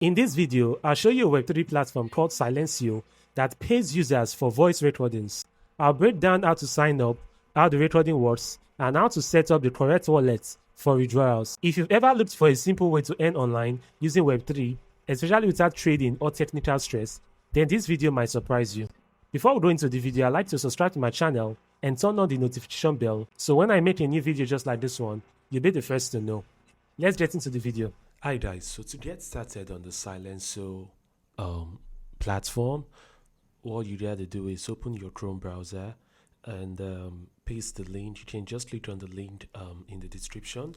In this video, I'll show you a Web3 platform called Silencio that pays users for voice recordings. I'll break down how to sign up, how the recording works, and how to set up the correct wallet for withdrawals. If you've ever looked for a simple way to earn online using Web3, especially without trading or technical stress, then this video might surprise you. Before we go into the video, I'd like to subscribe to my channel and turn on the notification bell so when I make a new video just like this one, you'll be the first to know. Let's get into the video. Hi guys, so to get started on the Silencio platform, all you have to do is open your Chrome browser and paste the link. You can just click on the link in the description,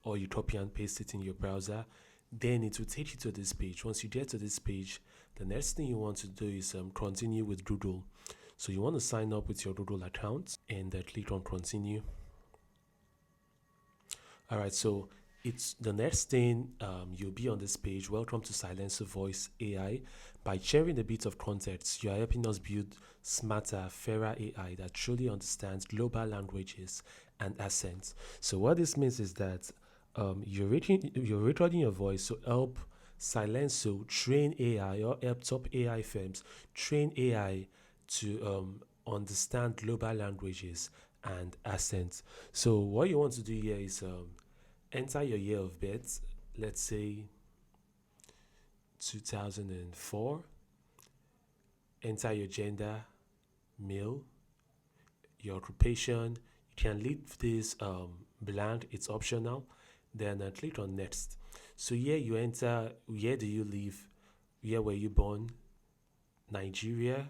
or you copy and paste it in your browser. Then it will take you to this page. Once you get to this page, the next thing you want to do is continue with Google. So you want to sign up with your Google account and click on continue. All right, so it's the next thing you'll be on this page. Welcome to Silencio Voice AI. By sharing a bit of context, you are helping us build smarter, fairer AI that truly understands global languages and accents. So what this means is that you're recording your voice to help Silencio train AI, or help top AI firms train AI to understand global languages and accents. So what you want to do here is enter your year of birth, let's say 2004. Enter your gender, male, your occupation. You can leave this blank, it's optional. Then click on next. So here you enter, where do you live, where were you born, Nigeria,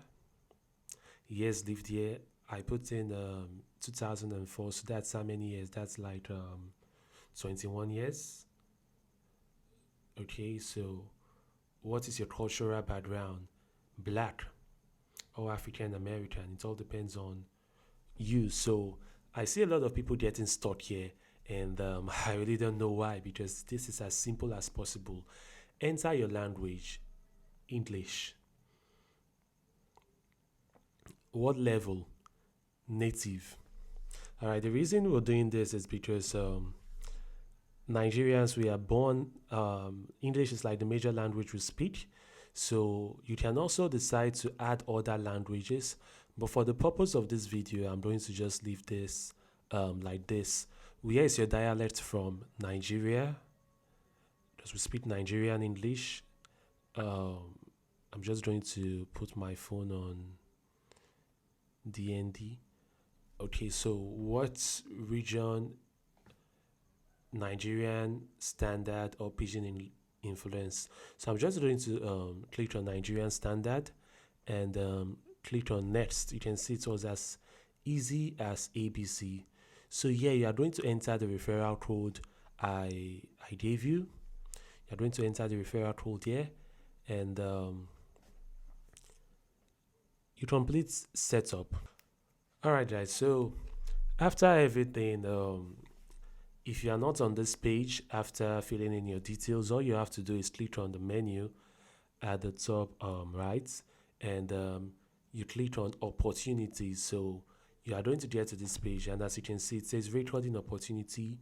years lived here. I put in 2004, so that's how many years? That's like 21 years. Okay, so what is your cultural background? Black or African American? It all depends on you. So I see a lot of people getting stuck here, and I really don't know why, because this is as simple as possible. Enter your language, English. What level? Native. All right, the reason we're doing this is because Nigerians, we are born, English is like the major language we speak. So you can also decide to add other languages. But for the purpose of this video, I'm going to just leave this like this. Where is your dialect from? Nigeria. Because we speak Nigerian English. I'm just going to put my phone on DND. Okay, so what region? Nigerian Standard or Pidgin Influence. So I'm just going to click on Nigerian Standard and click on next. You can see it was as easy as ABC. So yeah, you are going to enter the referral code I gave you. You're going to enter the referral code here, and you complete setup. All right, guys. So after everything, if you are not on this page after filling in your details, all you have to do is click on the menu at the top right, and you click on opportunities. So you are going to get to this page, and as you can see, it says recording opportunity.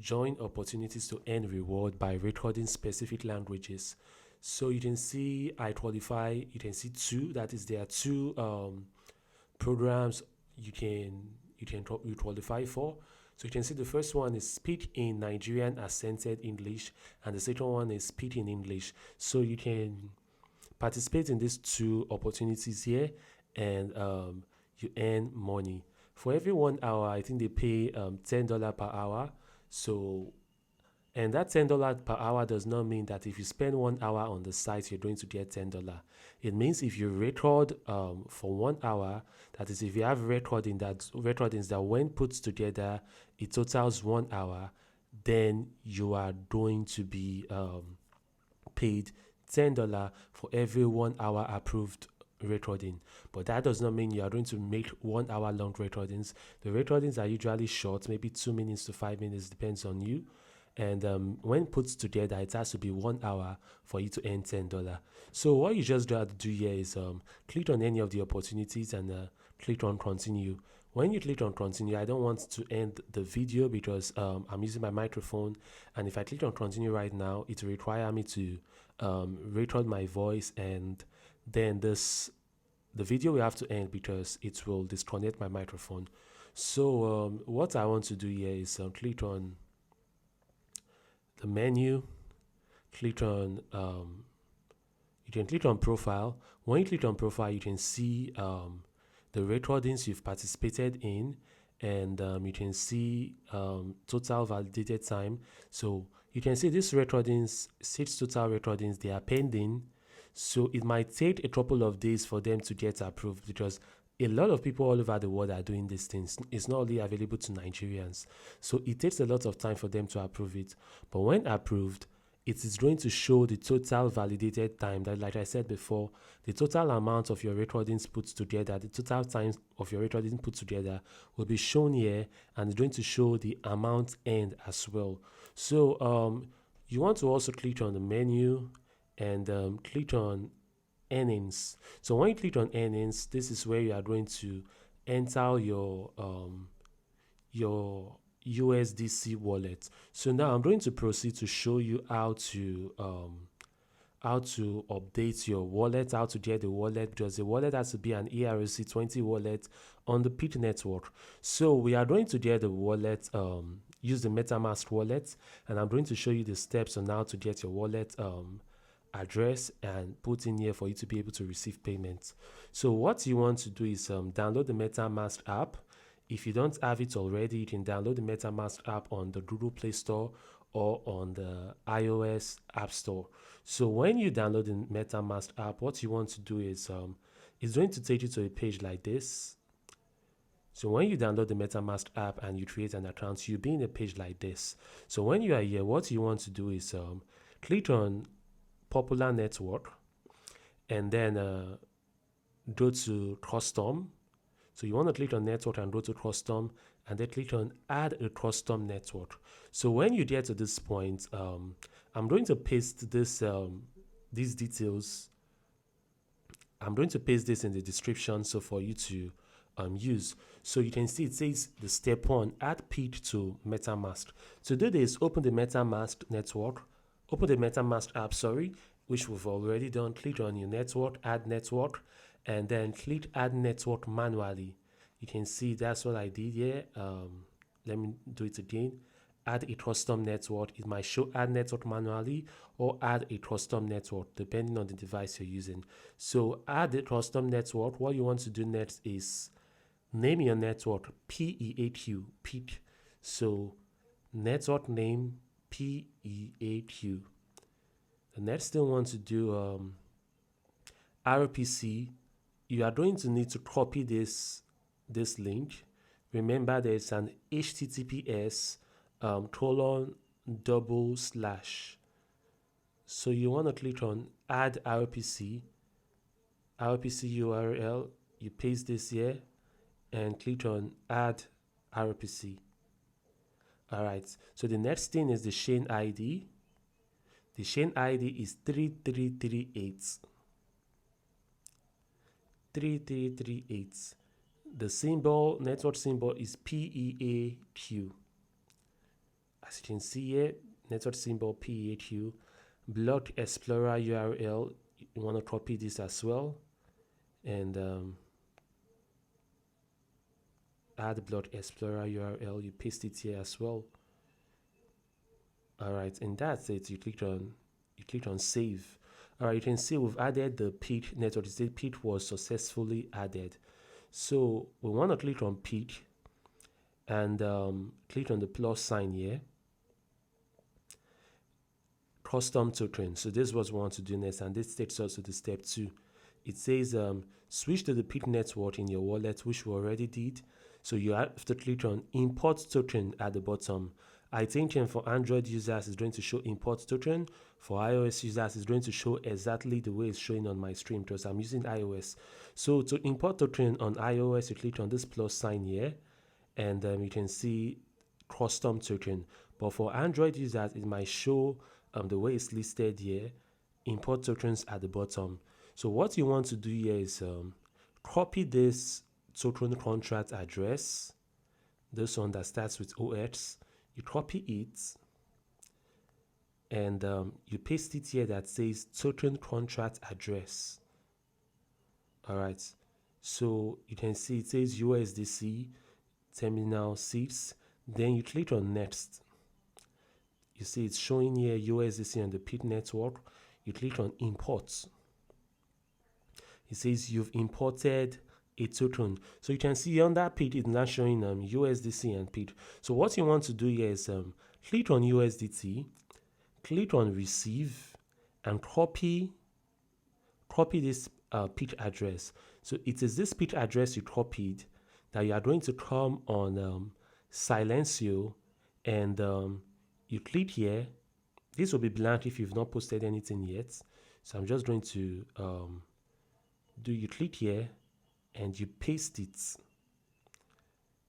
Join opportunities to earn reward by recording specific languages. So you can see I qualify. You can see two. That is, there are two programs you qualify for. So you can see the first one is speak in Nigerian accented English, and the second one is speak in English. So you can participate in these two opportunities here, and you earn money. For every 1 hour, I think they pay $10 per hour. So, and that $10 per hour does not mean that if you spend 1 hour on the site, you're going to get $10. It means if you record for 1 hour, that is, if you have recordings that when put together, it totals 1 hour, then you are going to be paid $10 for every 1 hour approved recording. But that does not mean you are going to make 1 hour long recordings. The recordings are usually short, maybe 2 minutes to 5 minutes, depends on you. And when put together, it has to be 1 hour for you to earn $10. So what you just got to do here is click on any of the opportunities and click on continue. When you click on continue, I don't want to end the video because I'm using my microphone, and if I click on continue right now, it will require me to record my voice, and then the video will have to end because it will disconnect my microphone. So what I want to do here is click on the menu, click on you can click on profile. When you click on profile, you can see the recordings you've participated in, and you can see total validated time. So you can see these recordings, 6 total recordings, they are pending. So it might take a couple of days for them to get approved, because a lot of people all over the world are doing these things. It's not only available to Nigerians. So it takes a lot of time for them to approve it. But when approved, it is going to show the total validated time. That, like I said before, the total amount of your recordings put together, the total time of your recordings put together will be shown here, and it's going to show the amount end as well. So you want to also click on the menu and click on earnings. So when you click on earnings, this is where you are going to enter your USDC wallet. So now I'm going to proceed to show you how to update your wallet, how to get the wallet, because the wallet has to be an ERC20 wallet on the PIT network. So we are going to get the wallet, use the MetaMask wallet, and I'm going to show you the steps on how to get your wallet address and put in here for you to be able to receive payments. So what you want to do is download the MetaMask app. If you don't have it already, you can download the MetaMask app on the Google Play Store or on the iOS App Store. So when you download the MetaMask app, what you want to do is it's going to take you to a page like this. So when you download the MetaMask app and you create an account, you'll be in a page like this. So when you are here, what you want to do is click on Popular Network, and then go to Custom. So you want to click on Network and go to Custom, and then click on Add a Custom Network. So when you get to this point, I'm going to paste these details. I'm going to paste this in the description so for you to use. So you can see it says the step 1, add PIT to MetaMask. To do this, open the MetaMask network, open the MetaMask app, which we've already done. Click on your network, add network, and then click add network manually. You can see that's what I did here. Let me do it again. Add a custom network. It might show add network manually or add a custom network depending on the device you're using. So add a custom network. What you want to do next is name your network PEAQ, PEAQ. So network name PEAQ. The next thing you want to do, RPC, you are going to need to copy this link. Remember, there's an HTTPS :/. So you want to click on add RPC URL. You paste this here and click on add RPC. All right. So the next thing is the chain ID. The chain ID is 3338. 3338. The symbol, network symbol is PEAQ. As you can see here, network symbol PEAQ. Block Explorer URL, you want to copy this as well, and add Block Explorer URL, you paste it here as well. All right, and that's it. You click on save. All right, you can see we've added the PIT network. It says PIT was successfully added. So we want to click on PIT and click on the plus sign here. Custom token. So this is what we want to do next, and this takes us to the step 2. It says switch to the PIT network in your wallet, which we already did. So you have to click on import token at the bottom. I think for Android users it's going to show import token. For iOS users it's going to show exactly the way it's showing on my screen because I'm using iOS. So to import token on iOS, you click on this plus sign here, and you can see custom token. But for Android users, it might show the way it's listed here, import tokens at the bottom. So what you want to do here is copy this token contract address, this one that starts with OX. You copy it, and you paste it here that says token contract address. All right. So you can see it says USDC terminal 6. Then you click on next. You see it's showing here USDC on the PIT network. You click on import. It says you've imported a token. So you can see on that PIT it's not showing USDC and PIT. So what you want to do here is click on USDT, click on receive, and copy this PIT address. So it is this PIT address you copied that you are going to come on Silencio, and you click here. This will be blank if you've not posted anything yet. So I'm just going to you click here and you paste it.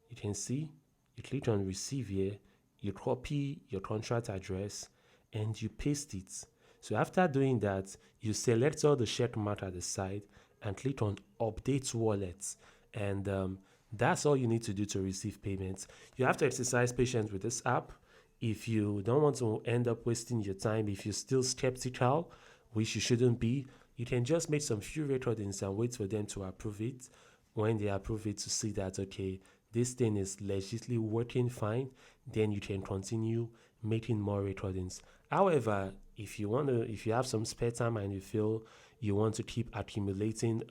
You can see you click on receive here, you copy your contract address and you paste it. So after doing that, you select all the check mark at the side and click on update wallet, and that's all you need to do to receive payments. You have to exercise patience with this app. If you don't want to end up wasting your time, if you're still skeptical, which you shouldn't be, you can just make some few recordings and wait for them to approve it. When they approve it, to see that, okay, this thing is legitimately working fine, then you can continue making more recordings. However, if you have some spare time and you feel you want to keep accumulating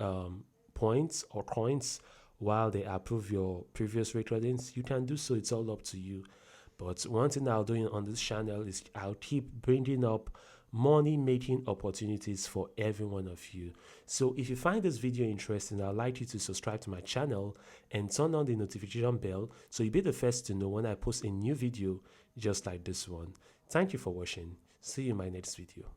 points or coins while they approve your previous recordings, you can do so. It's all up to you. But one thing I'll do on this channel is I'll keep bringing up money making opportunities for every one of you. So if you find this video interesting, I'd like you to subscribe to my channel and turn on the notification bell so you'll be the first to know when I post a new video just like this one. Thank you for watching. See you in my next video.